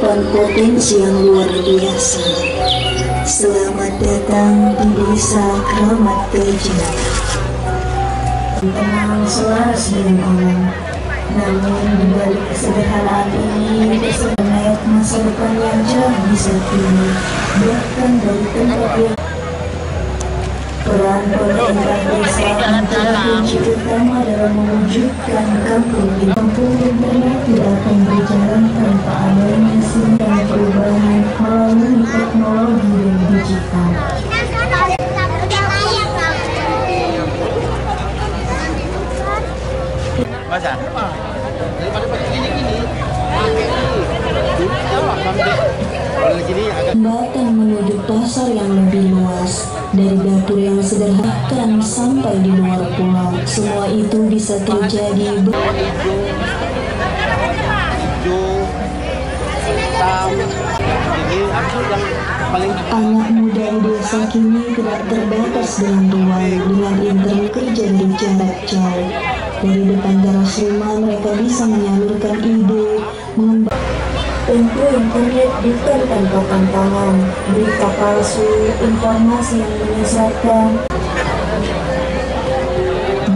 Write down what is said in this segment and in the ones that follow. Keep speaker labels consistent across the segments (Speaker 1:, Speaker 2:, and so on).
Speaker 1: dan potensi yang luar biasa. Selamat datang di Desa Kramat Teja. Tenang, selaras dengan Allah. Namun di balik kesederhanaan ini tersedia masa depan yang cerah bisa kini, bahkan dari tempat yang peran pemerintah desa menjadi kunci utama dalam mewujudkan kampung internet tidak akan berjalan tanpa adanya sinyal perubahan melalui teknologi dan digital. Jembatan menuju pasar yang lebih luas, dari dapur yang sederhana sampai di luar pulau, semua itu bisa terjadi. Anak muda di desa kini tidak terbatas dengan ruang, dengan internet kerja di jarak jauh. Dari depan teras rumah mereka bisa menyalurkan ide, mengembangkan. Tentu internet bukan tanpa tantangan, berita palsu, informasi yang menyesatkan.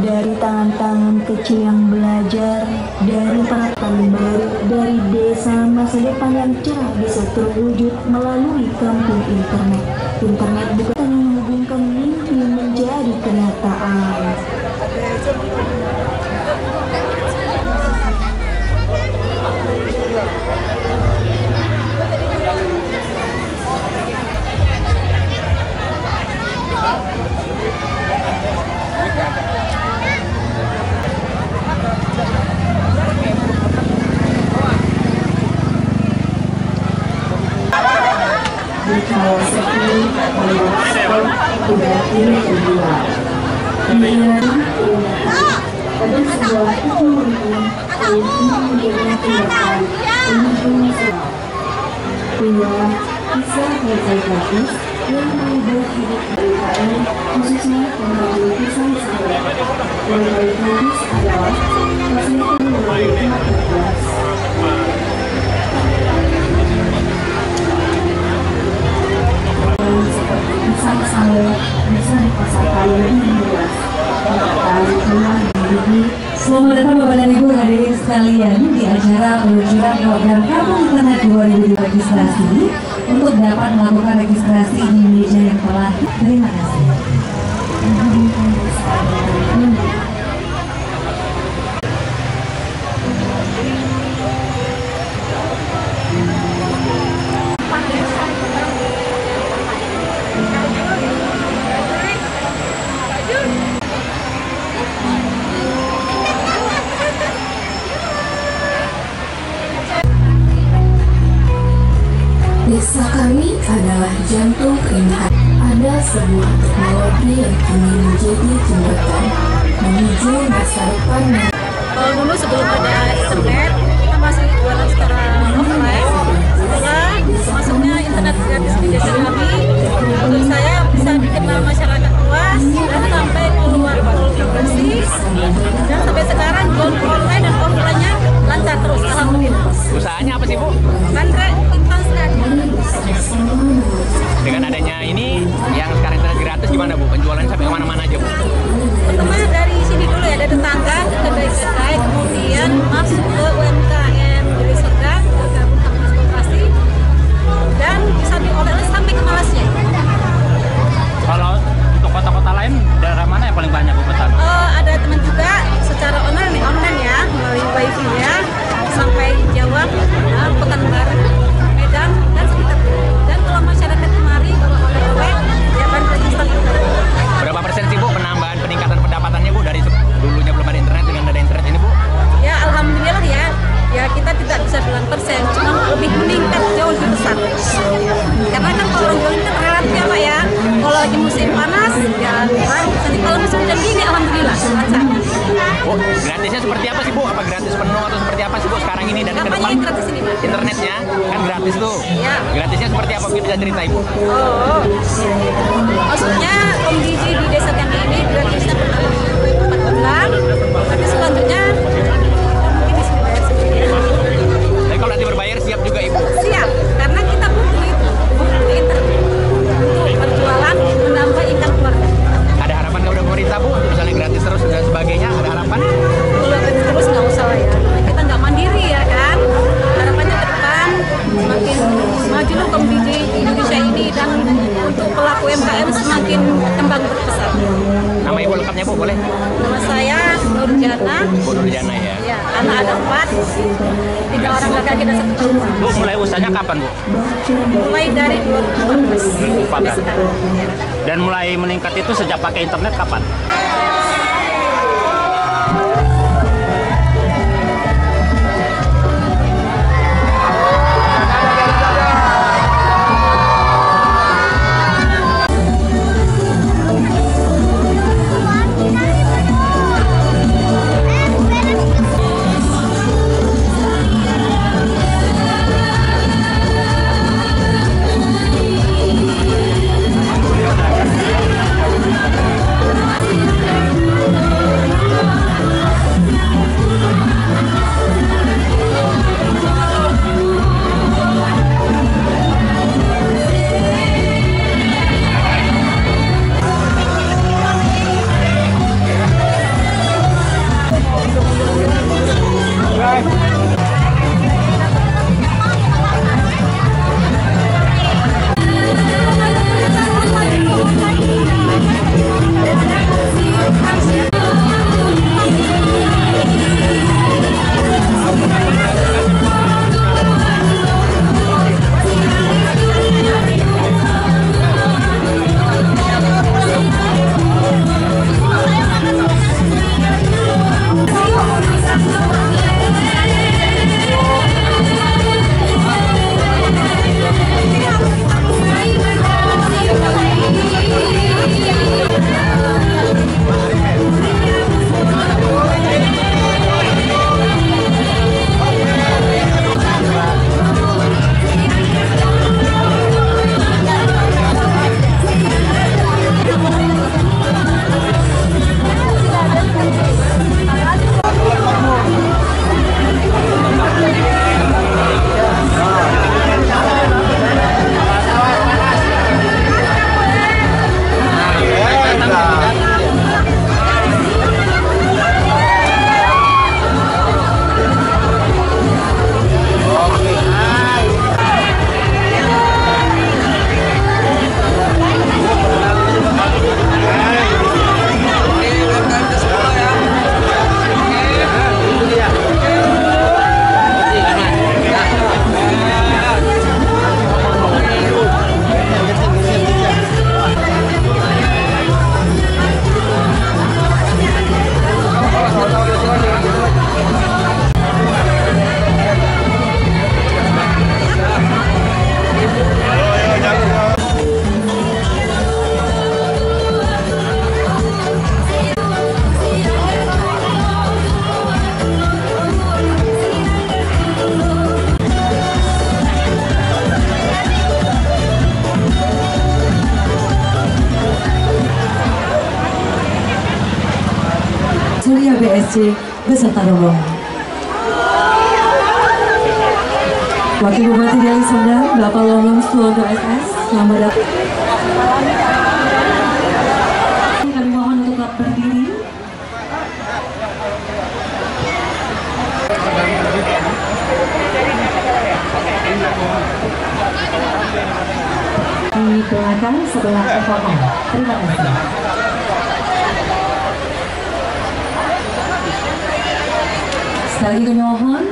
Speaker 1: Dari tangan-tangan kecil yang belajar, dari peralatan baru, dari desa masa depan yang cerah bisa terwujud melalui kampung internet. Internet bukan yang menghubungkan mimpi menjadi kenyataan. Di kawasan ini tidak ini terjual. Pada sebuah ketemuan yang menjadi tindakan lingkungan sosial. Inilah kisah wifi gratis yang mengubah hidup UMKM, khususnya melalui pisang sekolah. Wifi gratis adalah fasilitas melalui marketplace. Seperti pisang sawit bisa dipasarkan lebih luas.
Speaker 2: Selamat datang Bapak dan Ibu hadirin sekalian di acara peluncuran program Kampung Internet 2020 registrasi. Untuk dapat melakukan registrasi di meja yang telah. Terima kasih.
Speaker 3: Desa kami adalah jantung keindahan. Ada sebuah teknologi yang kini menjadi jembatan menuju masa depan.
Speaker 4: Kalau dulu sebelum ada internet, kita masih jualan secara offline. Setelah masuknya internet gratis di desa kami, menurut saya bisa dikenal masyarakat luas dan sampai keluar provinsi. Dan sampai sekarang jual online dan offline-nya lancar terus, alhamdulillah.
Speaker 5: Usahanya apa sih Bu?
Speaker 4: Bandrek Intan Sekali.
Speaker 5: Dengan adanya ini yang sekarang internet gratis gimana Bu? Penjualannya sampai kemana-mana aja Bu?
Speaker 4: Pertama dari sini dulu ya, dari tetangga ke kedai-kedai, kemudian masuk ke UMKM dari sedang ke gabung transportasi dan bisa dioleh sampai ke Malasnya.
Speaker 5: Kalau untuk kota-kota lain daerah mana yang paling banyak Bu pesan?
Speaker 4: Ada teman juga secara online ya, melalui wifi ya, sampai Jawa, Pekanbaru, Medan dan sekitarnya. Dan kalau masyarakat kemari kalau oleh-oleh ya Bandrek Instan.
Speaker 5: Berapa persen sih Bu penambahan peningkatan pendapatannya Bu dari dulunya belum ada internet dengan ada internet ini Bu?
Speaker 4: Ya alhamdulillah ya. Ya kita tidak bisa bilang persen, cuma lebih meningkat jauh lebih besar. Karena kan kalau orang jual itu relatif ya Pak ya. Kalau lagi musim panas ya kurang. Jadi kalau musim hujan gini alhamdulillah lancar.
Speaker 5: Bu, gratisnya seperti apa sih Bu? Apa gratis penuh atau seperti apa sih Bu sekarang ini dan ke
Speaker 4: Apanya
Speaker 5: depan?
Speaker 4: yang gratis ini Pak?
Speaker 5: Internetnya kan gratis tuh.
Speaker 4: Ya.
Speaker 5: Gratisnya seperti apa? Mungkin bisa cerita Ibu?
Speaker 4: Oh, maksudnya kondisi di desa kami ini gratisnya pertama 4 bulan, tapi selanjutnya mungkin bisa bayar sendiri.
Speaker 5: Tapi kalau nanti berbayar siap juga Ibu? Bu?
Speaker 4: Siap, karena kita butuh itu, butuh internet untuk berjualan, menambah income keluarga.
Speaker 5: Ada harapan kepada pemerintah Bu, untuk misalnya gratis terus dan sebagainya, ada harapan?
Speaker 4: Kalau terus nggak usah lah ya, kita nggak mandiri ya kan. Harapannya ke depan semakin maju hukum di Indonesia ini, dan untuk pelaku UMKM semakin kembang berpesat.
Speaker 5: Nama Ibu lengkapnya Bu, boleh?
Speaker 4: Nama saya Nurjana.
Speaker 5: Bu Nurjana ya.
Speaker 4: Ya, anak ada 4, 3 orang laki-laki dan 1 perempuan.
Speaker 5: Bu, mulai usahanya kapan Bu?
Speaker 4: Mulai dari 2014.
Speaker 5: 2014. Dan mulai meningkat itu sejak pakai internet kapan?
Speaker 2: Surya BSC beserta rombongan. Wakil Bupati Deli Serdang, Bapak Lolong Suwondo SS, selamat datang. Kami mohon untuk tetap berdiri. Di belakang sebelah ekonomi. Terima kasih. Sekali kami mohon.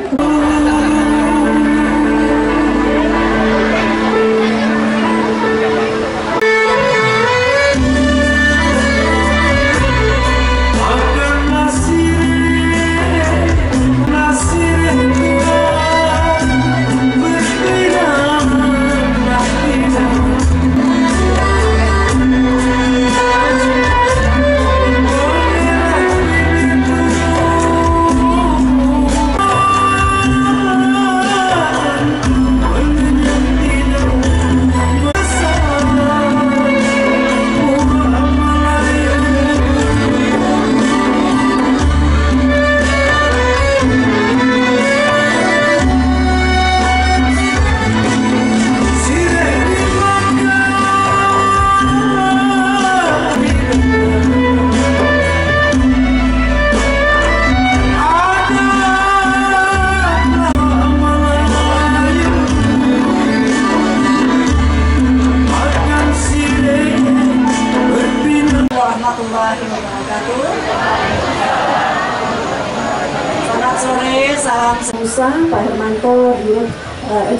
Speaker 6: Bursa, Pak Hermanto,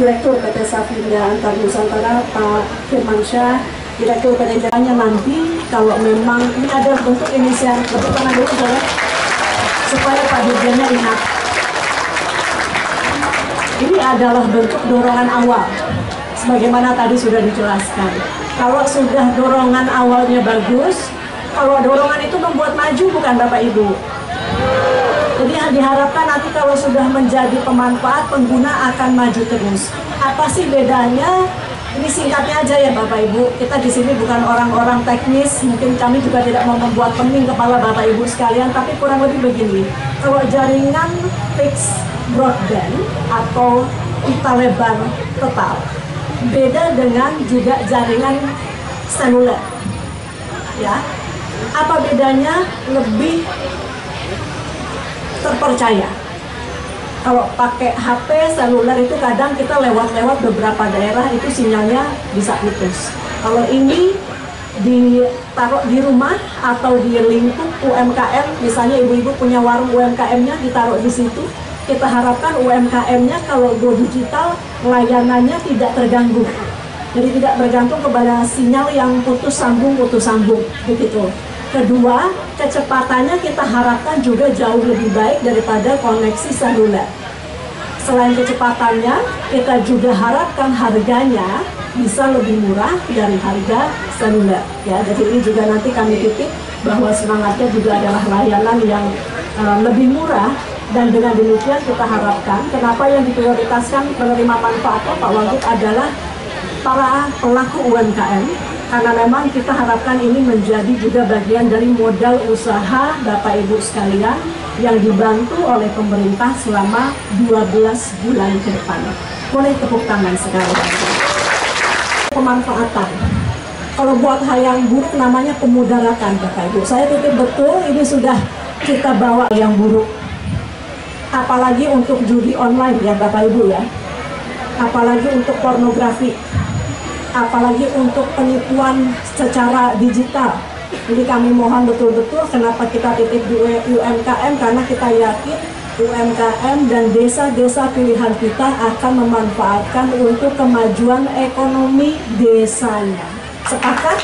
Speaker 6: Direktur PT Safinia Antar Nusantara, Pak Firmansyah, Direktur PT Jalannya. Nanti kalau memang ini ada bentuk inisiatif, bentuk tangan dulu boleh, supaya Pak Dirjennya ingat. Ini adalah bentuk dorongan awal, sebagaimana tadi sudah dijelaskan. Kalau sudah dorongan awalnya bagus, kalau dorongan itu membuat maju, bukan Bapak Ibu. Jadi diharapkan nanti kalau sudah menjadi pemanfaat, pengguna akan maju terus. Apa sih bedanya? Ini singkatnya aja ya Bapak Ibu. Kita di sini bukan orang-orang teknis, mungkin kami juga tidak mau membuat pening kepala Bapak Ibu sekalian, tapi kurang lebih begini. Kalau jaringan fixed broadband atau pita lebar total, beda dengan juga jaringan seluler. Ya, apa bedanya? Lebih terpercaya. Kalau pakai HP seluler itu kadang kita lewat-lewat beberapa daerah itu sinyalnya bisa putus. Kalau ini ditaruh di rumah atau di lingkup UMKM, misalnya ibu-ibu punya warung UMKM-nya ditaruh di situ, kita harapkan UMKM-nya kalau go digital layanannya tidak terganggu. Jadi tidak bergantung kepada sinyal yang putus sambung begitu. Kedua, kecepatannya kita harapkan juga jauh lebih baik daripada koneksi seluler. Selain kecepatannya, kita juga harapkan harganya bisa lebih murah dari harga seluler. Ya, jadi ini juga nanti kami titip bahwa semangatnya juga adalah layanan yang lebih murah, dan dengan demikian kita harapkan kenapa yang diprioritaskan penerima manfaatnya Pak Wagub adalah para pelaku UMKM. Karena memang kita harapkan ini menjadi juga bagian dari modal usaha Bapak Ibu sekalian yang dibantu oleh pemerintah selama 12 bulan ke depan. Boleh tepuk tangan sekali lagi. Pemanfaatan. Kalau buat hal yang buruk namanya pemudaratan Bapak Ibu. Saya titip betul ini sudah kita bawa yang buruk. Apalagi untuk judi online ya Bapak Ibu ya. Apalagi untuk pornografi. Apalagi untuk penipuan secara digital. Jadi kami mohon betul-betul kenapa kita titip di UMKM, karena kita yakin UMKM dan desa-desa pilihan kita akan memanfaatkan untuk kemajuan ekonomi desanya. Sepakat?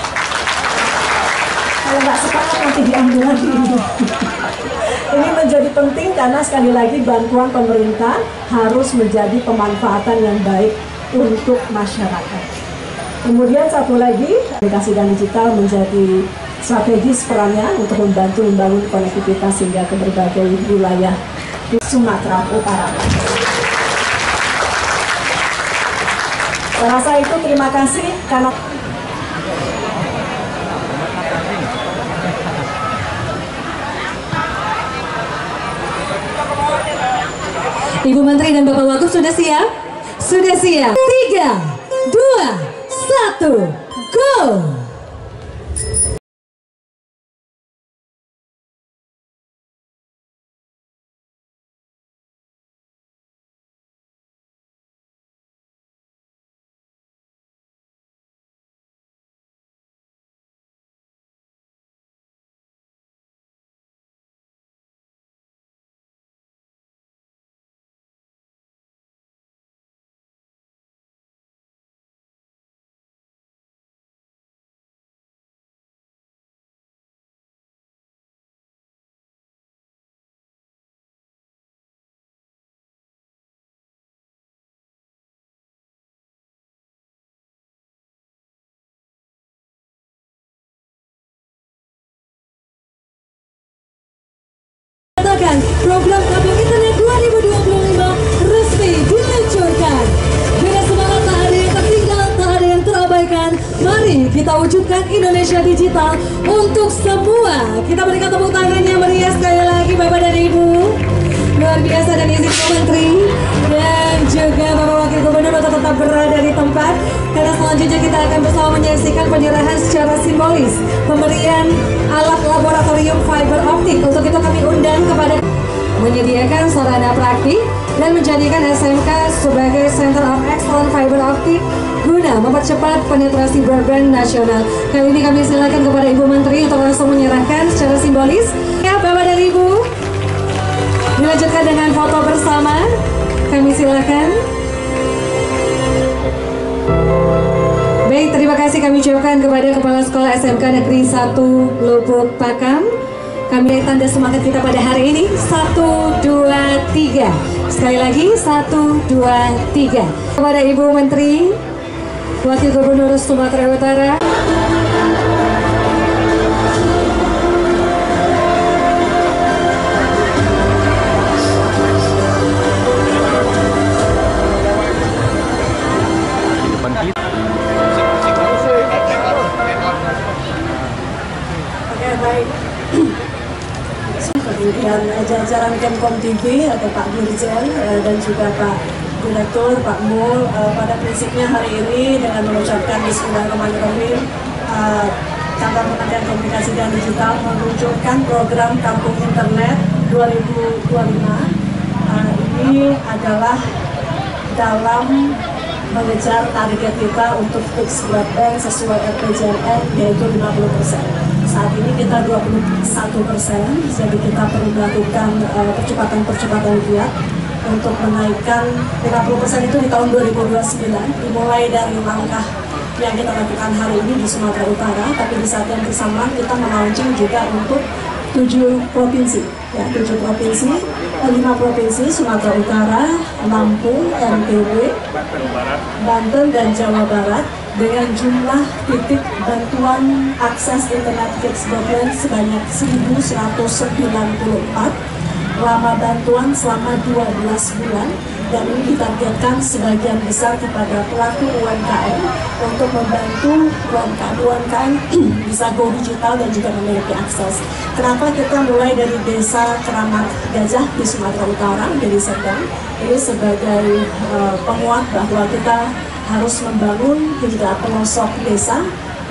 Speaker 6: Kalau nggak sepakat nanti diambil lagi. Ini menjadi penting karena sekali lagi bantuan pemerintah harus menjadi pemanfaatan yang baik untuk masyarakat. Kemudian satu lagi, aplikasi dan digital menjadi strategis perannya untuk membantu membangun konektivitas hingga ke berbagai wilayah di Sumatera Utara. Saya rasa itu, terima kasih karena
Speaker 2: Ibu Menteri dan Bapak Wagub sudah siap? Sudah siap? 3, 2, 1, go! Program Kampung Internet 2025 resmi diluncurkan. Dengan semangat tak ada yang tertinggal, tak ada yang terabaikan. Mari kita wujudkan Indonesia digital untuk semua. Kita berikan tepuk tangan yang meriah sekali lagi Bapak dan Ibu. Luar biasa, dan izin Pak Menteri dan juga Bapak Wakil Gubernur untuk tetap berada di tempat, karena selanjutnya kita akan bersama menyaksikan penyerahan secara simbolis pemberian alat laboratorium fiber optik. Untuk itu kami undang kepada menyediakan sarana praktik dan menjadikan SMK sebagai Center of Excellence Fiber Optic guna mempercepat penetrasi broadband nasional. Kali ini kami silakan kepada Ibu Menteri untuk langsung menyerahkan secara simbolis. Ya Bapak dan Ibu, dilanjutkan dengan foto bersama. kami silakan. Baik, terima kasih kami ucapkan kepada Kepala Sekolah SMK Negeri 1 Lubuk Pakam. Kami tanda semangat kita pada hari ini. 1, 2, 3. Sekali lagi 1, 2, 3. Kepada Ibu Menteri, Wakil Gubernur Sumatera Utara.
Speaker 6: Kemudian jajaran Kemkom TV atau Pak Dirjen dan juga Pak Direktur, Pak Mul, pada prinsipnya hari ini dengan mengucapkan Bismillahirrahmanirrahim, Kantor Kementerian Komunikasi dan Digital meluncurkan program Kampung Internet 2025. Ini adalah dalam mengejar target kita untuk fixed broadband sesuai RPJMN yaitu 50%. Saat ini kita 21%, jadi kita perlu melakukan percepatan giat untuk menaikkan 50% itu di tahun 2029, dimulai dari langkah yang kita lakukan hari ini di Sumatera Utara, tapi di saat yang bersamaan kita melaunching juga untuk 7 provinsi, ya 7 provinsi, 5 provinsi, Sumatera Utara, Lampung, NTB, Banten, dan Jawa Barat, dengan jumlah titik bantuan akses internet fixed broadband sebanyak 1.194, lama bantuan selama 12 bulan, dan ini ditargetkan sebagian besar kepada pelaku UMKM untuk membantu UMKM bisa go digital dan juga memiliki akses. Kenapa kita mulai dari desa Keramat Gajah di Sumatera Utara, dari Serdang, ini sebagai penguat bahwa kita harus membangun hingga pelosok desa,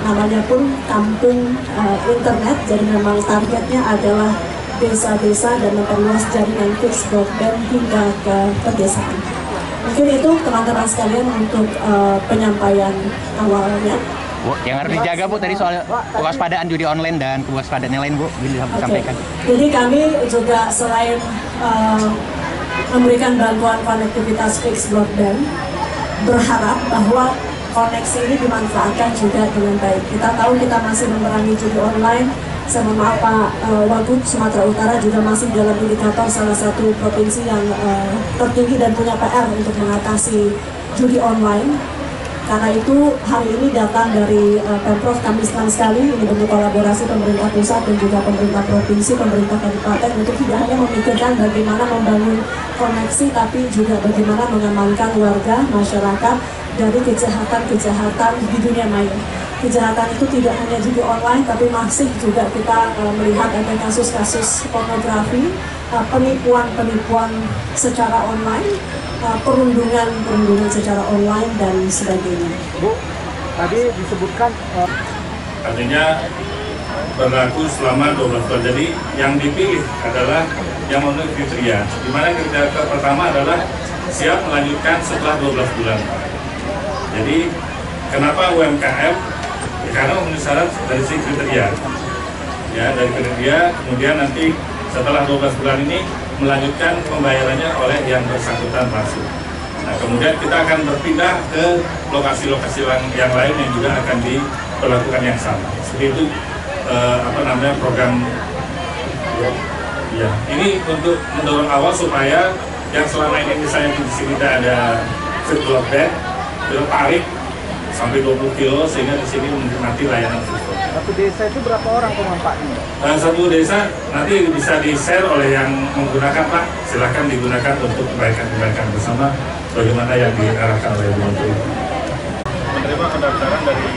Speaker 6: namanya pun kampung internet, jadi memang targetnya adalah desa-desa dan memperluas jaringan fixed broadband hingga ke pedesaan. Mungkin itu teman-teman sekalian untuk penyampaian awalnya.
Speaker 5: Bu, yang harus dijaga Bu tadi soal kewaspadaan judi online dan kewaspadaan yang lain Bu, bisa disampaikan.
Speaker 6: Jadi kami juga selain memberikan bantuan konektivitas fixed broadband, berharap bahwa koneksi ini dimanfaatkan juga dengan baik. Kita tahu kita masih memerangi judi online. Saya mohon maaf Pak Wagub, Sumatera Utara juga masih dalam indikator salah satu provinsi yang tertinggi dan punya PR untuk mengatasi judi online. Karena itu hari ini datang dari Pemprov, kami senang sekali ini bentuk kolaborasi pemerintah pusat dan juga pemerintah provinsi, pemerintah kabupaten untuk tidak hanya memikirkan bagaimana membangun koneksi, tapi juga bagaimana mengamankan warga, masyarakat dari kejahatan-kejahatan di dunia maya. Kejahatan itu tidak hanya judi online, tapi masih juga kita melihat ada kasus-kasus pornografi, penipuan secara online, perundungan secara online dan sebagainya.
Speaker 7: Bu, tadi disebutkan
Speaker 8: artinya berlaku selama 12 bulan. Jadi yang dipilih adalah yang memenuhi kriteria. Di mana kriteria pertama adalah siap melanjutkan setelah 12 bulan. Jadi kenapa UMKM? Ya, karena memenuhi syarat dari si kriteria. Ya, dari kriteria kemudian nanti setelah 12 bulan ini melanjutkan pembayarannya oleh yang bersangkutan langsung. Nah, kemudian kita akan berpindah ke lokasi-lokasi yang lain yang juga akan diperlakukan yang sama. Seperti itu program. Ya, ini untuk mendorong awal supaya yang selama ini misalnya di sini tidak ada fixed broadband, tertarik sampai 20 kilo sehingga di sini menikmati layanan fixed broadband.
Speaker 7: Satu desa itu berapa orang pemanfaatnya?
Speaker 8: Satu desa nanti bisa di-share oleh yang menggunakan Pak. Silahkan digunakan untuk kebaikan-kebaikan bersama bagaimana yang diarahkan oleh Bu Menteri. Menerima pendaftaran dari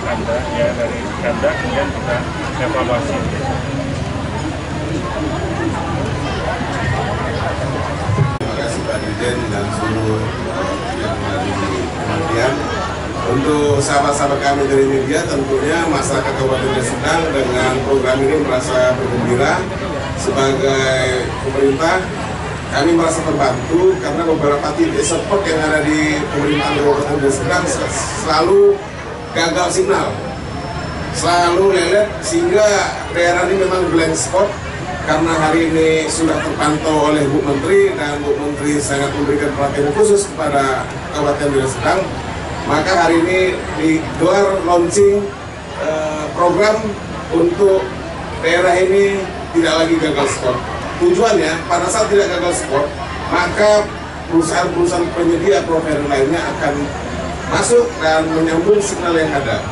Speaker 8: Anda, ya dari Anda, kemudian kita evaluasi.
Speaker 9: Terima kasih Pak Dirjen dan seluruh yang dari kementerian. Untuk sahabat-sahabat kami dari media, tentunya masyarakat Kabupaten Deli Serdang dengan program ini merasa bergembira. Sebagai pemerintah, kami merasa terbantu karena beberapa titik spot yang ada di pemerintahan Kabupaten Deli Serdang selalu gagal signal, selalu lelet, sehingga daerah ini memang blank spot. karena hari ini sudah terpantau oleh Bu Menteri dan Bu Menteri sangat memberikan perhatian khusus kepada Kabupaten Deli Serdang, maka hari ini digelar launching program untuk daerah ini tidak lagi gagal skor. Tujuannya pada saat tidak gagal skor, maka perusahaan-perusahaan penyedia provider lainnya akan masuk dan menyambung signal yang ada.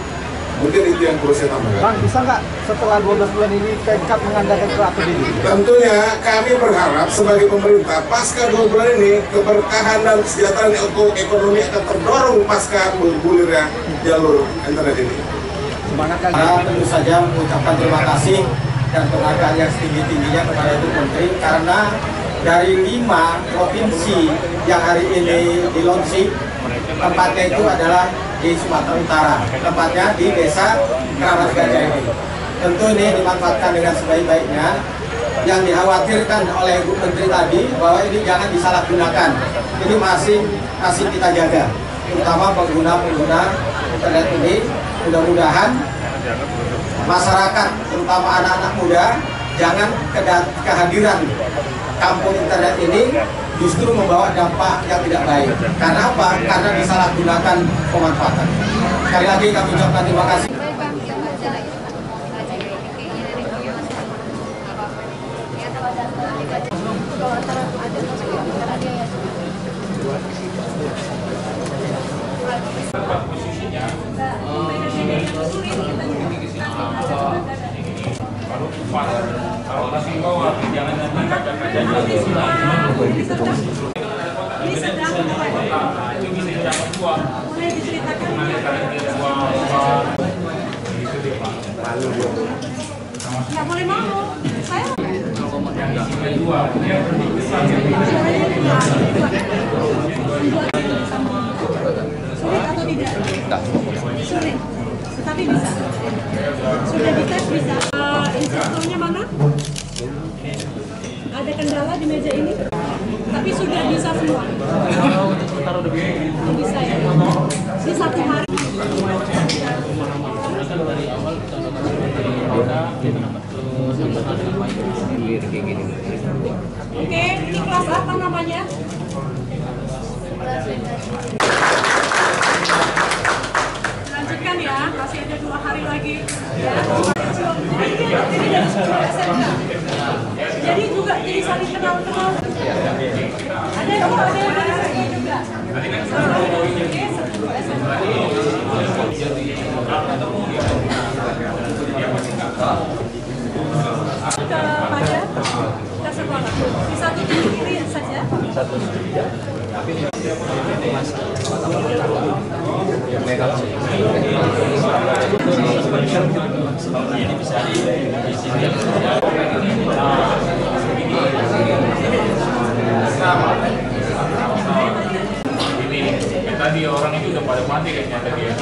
Speaker 9: Mungkin itu yang perlu saya tambahkan.
Speaker 7: Bang, bisa nggak setelah 12 bulan ini Pemkab mengandalkan ke APBD?
Speaker 9: Tentunya kami berharap sebagai pemerintah pasca 2 bulan ini keberkahan dan kesejahteraan ekonomi akan terdorong pasca bergulirnya jalur internet ini.
Speaker 7: Semangat kali.
Speaker 10: Tentu saja mengucapkan terima kasih dan penghargaan yang setinggi-tingginya kepada Ibu Menteri, karena dari 5 provinsi yang hari ini di launching, tempatnya itu adalah di Sumatera Utara, tempatnya di Desa Keramat Gajah ini. Tentu ini dimanfaatkan dengan sebaik-baiknya. Yang dikhawatirkan oleh Bu Menteri tadi bahwa ini jangan disalahgunakan. Ini masih kita jaga, terutama pengguna-pengguna internet ini. Mudah-mudahan masyarakat, terutama anak-anak muda, jangan kehadiran kampung internet ini justru membawa dampak yang tidak baik. Karena apa? Karena disalahgunakan pemanfaatan. Sekali lagi kami ucapkan terima kasih.
Speaker 8: Kalau masih bawah, jangan nanti kaca-kacanya di sini. Ini sedang mulai diceritakan. Nggak boleh mau. Saya yang dua, dia lebih besar. Sulit atau tidak? Sulit, tetapi bisa. Sudah dites bisa. Instrukturnya mana? Ada kendala di meja ini? Tapi sudah bisa semua. Bisa ya. Di 1 hari. Oke, ini kelas apa namanya? Lanjutkan ya, masih ada 2 hari lagi. Ya. Jadi dari sekolah SMK. Jadi juga jadi saling kenal-kenal. Ada yang dari SMK juga. Oke, 10 SMK. Ke mana? Ke sekolah. Di satu kiri saja. Satu. Ini bisa diisi ini tadi orang itu udah pada mati kayaknya tadi ya.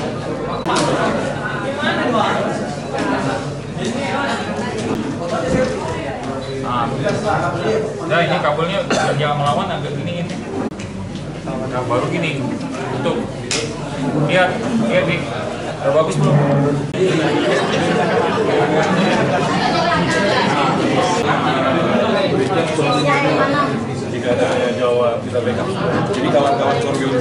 Speaker 8: Nah ini kabelnya jangan melawan, agak gini ini. Nah baru gini tutup. Lihat nih, udah bagus belum? Jika ada Jawa kita backup. Jadi kawan-kawan Corvil